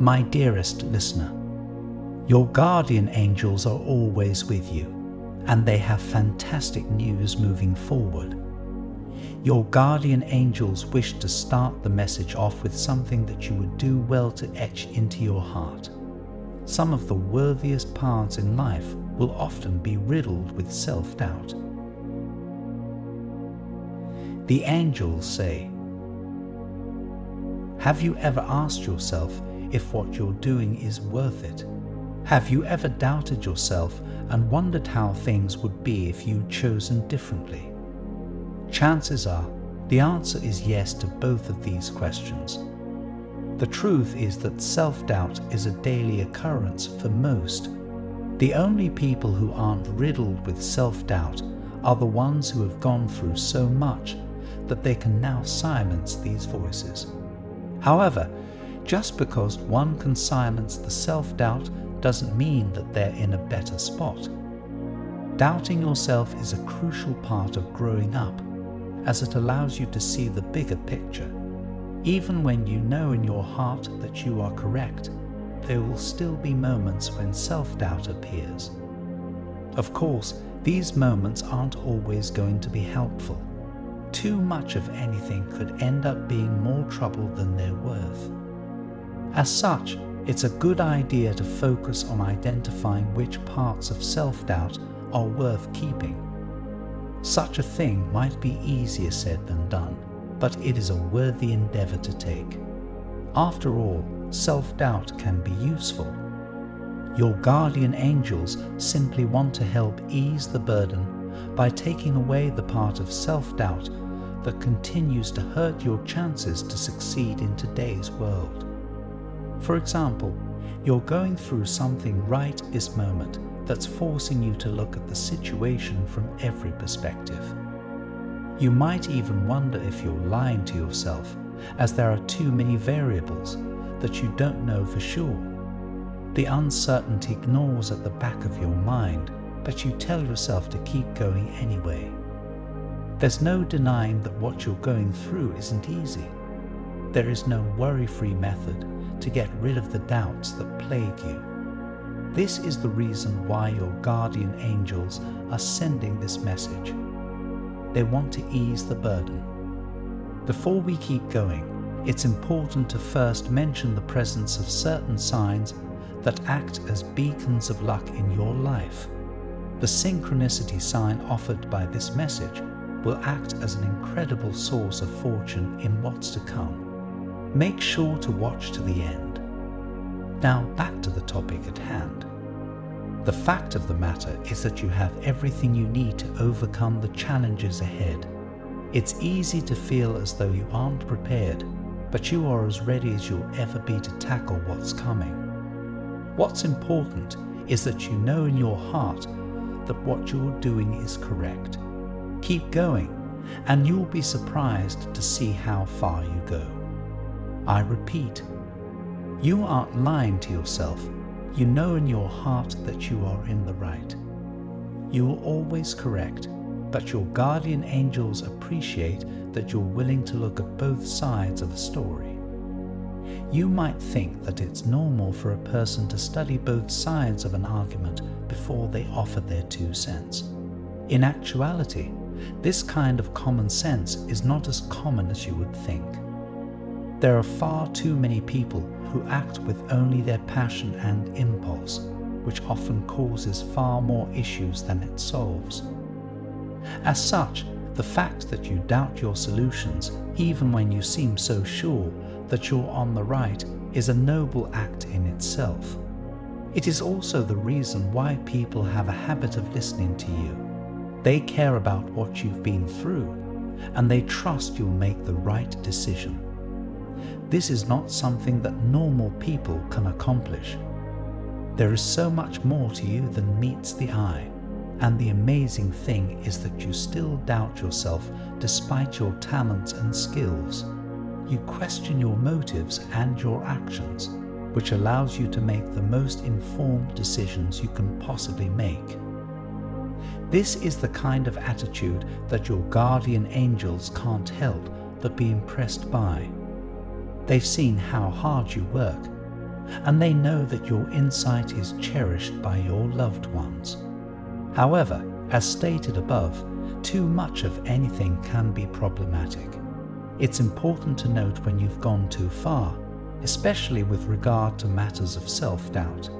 My dearest listener, your guardian angels are always with you, and they have fantastic news moving forward. Your guardian angels wish to start the message off with something that you would do well to etch into your heart. Some of the worthiest paths in life will often be riddled with self-doubt. The angels say, have you ever asked yourself if what you're doing is worth it? Have you ever doubted yourself and wondered how things would be if you'd chosen differently? Chances are, the answer is yes to both of these questions. The truth is that self-doubt is a daily occurrence for most. The only people who aren't riddled with self-doubt are the ones who have gone through so much that they can now silence these voices. However, just because one can silence the self-doubt doesn't mean that they're in a better spot. Doubting yourself is a crucial part of growing up, as it allows you to see the bigger picture. Even when you know in your heart that you are correct, there will still be moments when self-doubt appears. Of course, these moments aren't always going to be helpful. Too much of anything could end up being more trouble than they're worth. As such, it's a good idea to focus on identifying which parts of self-doubt are worth keeping. Such a thing might be easier said than done, but it is a worthy endeavor to take. After all, self-doubt can be useful. Your guardian angels simply want to help ease the burden by taking away the part of self-doubt that continues to hurt your chances to succeed in today's world. For example, you're going through something right this moment that's forcing you to look at the situation from every perspective. You might even wonder if you're lying to yourself, as there are too many variables that you don't know for sure. The uncertainty gnaws at the back of your mind, but you tell yourself to keep going anyway. There's no denying that what you're going through isn't easy. There is no worry-free method to get rid of the doubts that plague you. This is the reason why your guardian angels are sending this message. They want to ease the burden. Before we keep going, it's important to first mention the presence of certain signs that act as beacons of luck in your life. The synchronicity sign offered by this message will act as an incredible source of fortune in what's to come. Make sure to watch to the end. Now back to the topic at hand. The fact of the matter is that you have everything you need to overcome the challenges ahead. It's easy to feel as though you aren't prepared, but you are as ready as you'll ever be to tackle what's coming. What's important is that you know in your heart that what you're doing is correct. Keep going, and you'll be surprised to see how far you go. I repeat, you aren't lying to yourself. You know in your heart that you are in the right. You are always correct, but your guardian angels appreciate that you're willing to look at both sides of a story. You might think that it's normal for a person to study both sides of an argument before they offer their 2 cents. In actuality, this kind of common sense is not as common as you would think. There are far too many people who act with only their passion and impulse, which often causes far more issues than it solves. As such, the fact that you doubt your solutions, even when you seem so sure that you're on the right, is a noble act in itself. It is also the reason why people have a habit of listening to you. They care about what you've been through, and they trust you'll make the right decision. This is not something that normal people can accomplish. There is so much more to you than meets the eye, and the amazing thing is that you still doubt yourself despite your talents and skills. You question your motives and your actions, which allows you to make the most informed decisions you can possibly make. This is the kind of attitude that your guardian angels can't help but be impressed by. They've seen how hard you work, and they know that your insight is cherished by your loved ones. However, as stated above, too much of anything can be problematic. It's important to note when you've gone too far, especially with regard to matters of self-doubt.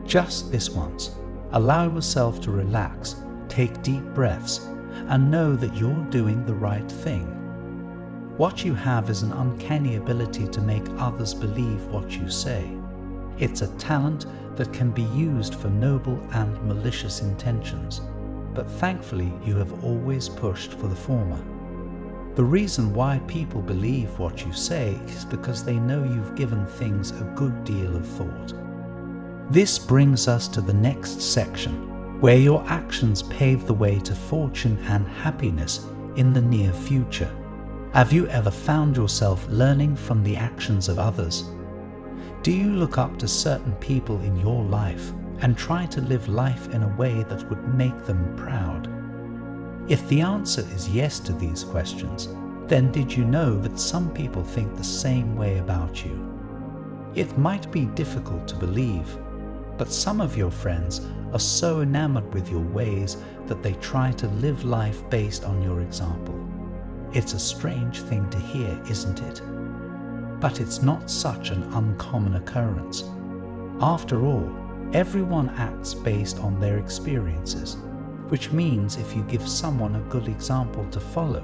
Just this once, allow yourself to relax, take deep breaths, and know that you're doing the right thing. What you have is an uncanny ability to make others believe what you say. It's a talent that can be used for noble and malicious intentions, but thankfully you have always pushed for the former. The reason why people believe what you say is because they know you've given things a good deal of thought. This brings us to the next section, where your actions pave the way to fortune and happiness in the near future. Have you ever found yourself learning from the actions of others? Do you look up to certain people in your life and try to live life in a way that would make them proud? If the answer is yes to these questions, then did you know that some people think the same way about you? It might be difficult to believe, but some of your friends are so enamored with your ways that they try to live life based on your example. It's a strange thing to hear, isn't it? But it's not such an uncommon occurrence. After all, everyone acts based on their experiences, which means if you give someone a good example to follow,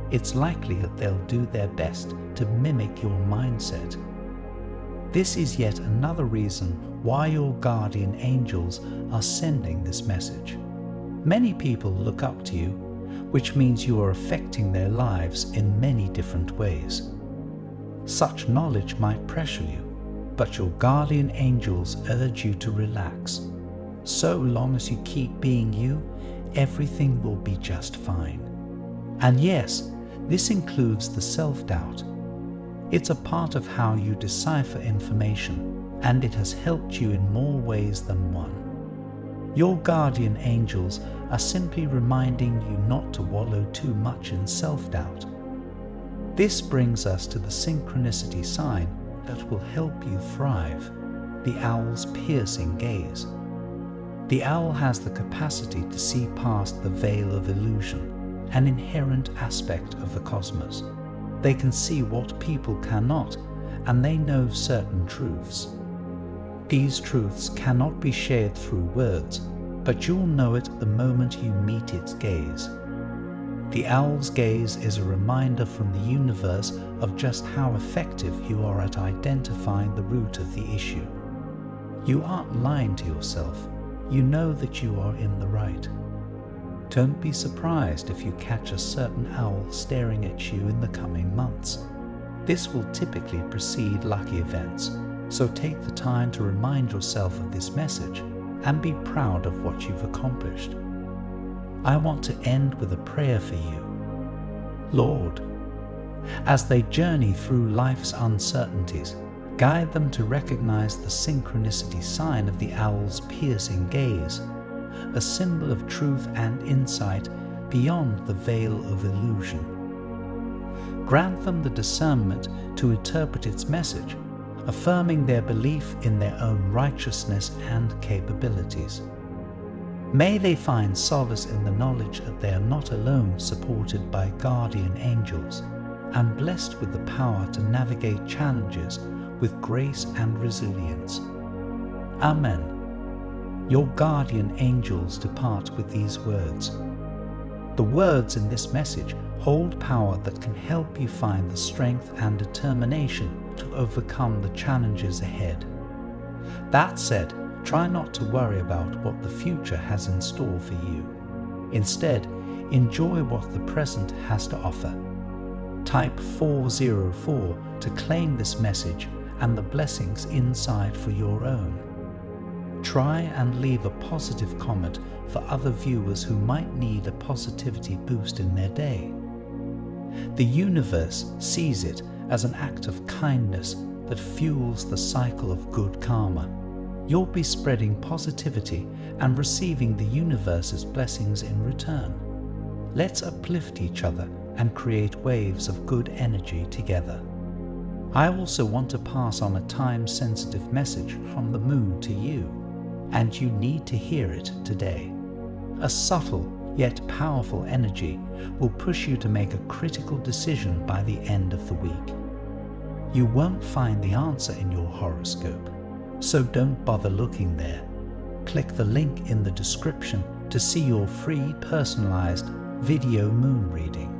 it's likely that they'll do their best to mimic your mindset. This is yet another reason why your guardian angels are sending this message. Many people look up to you, which means you are affecting their lives in many different ways. Such knowledge might pressure you, but your guardian angels urge you to relax. So long as you keep being you, everything will be just fine. And yes, this includes the self-doubt. It's a part of how you decipher information, and it has helped you in more ways than one. Your guardian angels are simply reminding you not to wallow too much in self-doubt. This brings us to the synchronicity sign that will help you thrive, the owl's piercing gaze. The owl has the capacity to see past the veil of illusion, an inherent aspect of the cosmos. They can see what people cannot, and they know certain truths. These truths cannot be shared through words, but you'll know it the moment you meet its gaze. The owl's gaze is a reminder from the universe of just how effective you are at identifying the root of the issue. You aren't lying to yourself. You know that you are in the right. Don't be surprised if you catch a certain owl staring at you in the coming months. This will typically precede lucky events, so take the time to remind yourself of this message and be proud of what you've accomplished. I want to end with a prayer for you. Lord, as they journey through life's uncertainties, guide them to recognize the synchronicity sign of the owl's piercing gaze, a symbol of truth and insight beyond the veil of illusion. Grant them the discernment to interpret its message, affirming their belief in their own righteousness and capabilities. May they find solace in the knowledge that they are not alone, supported by guardian angels, and blessed with the power to navigate challenges with grace and resilience. Amen. Your guardian angels depart with these words. The words in this message hold power that can help you find the strength and determination to overcome the challenges ahead. That said, try not to worry about what the future has in store for you. Instead, enjoy what the present has to offer. Type 404 to claim this message and the blessings inside for your own. Try and leave a positive comment for other viewers who might need a positivity boost in their day. The universe sees it as an act of kindness that fuels the cycle of good karma. You'll be spreading positivity and receiving the universe's blessings in return. Let's uplift each other and create waves of good energy together. I also want to pass on a time-sensitive message from the moon to you, and you need to hear it today. A subtle yet powerful energy will push you to make a critical decision by the end of the week. You won't find the answer in your horoscope, so don't bother looking there. Click the link in the description to see your free personalized video moon reading.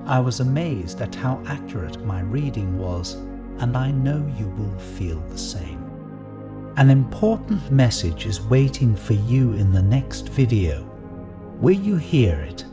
I was amazed at how accurate my reading was, and I know you will feel the same. An important message is waiting for you in the next video. Will you hear it?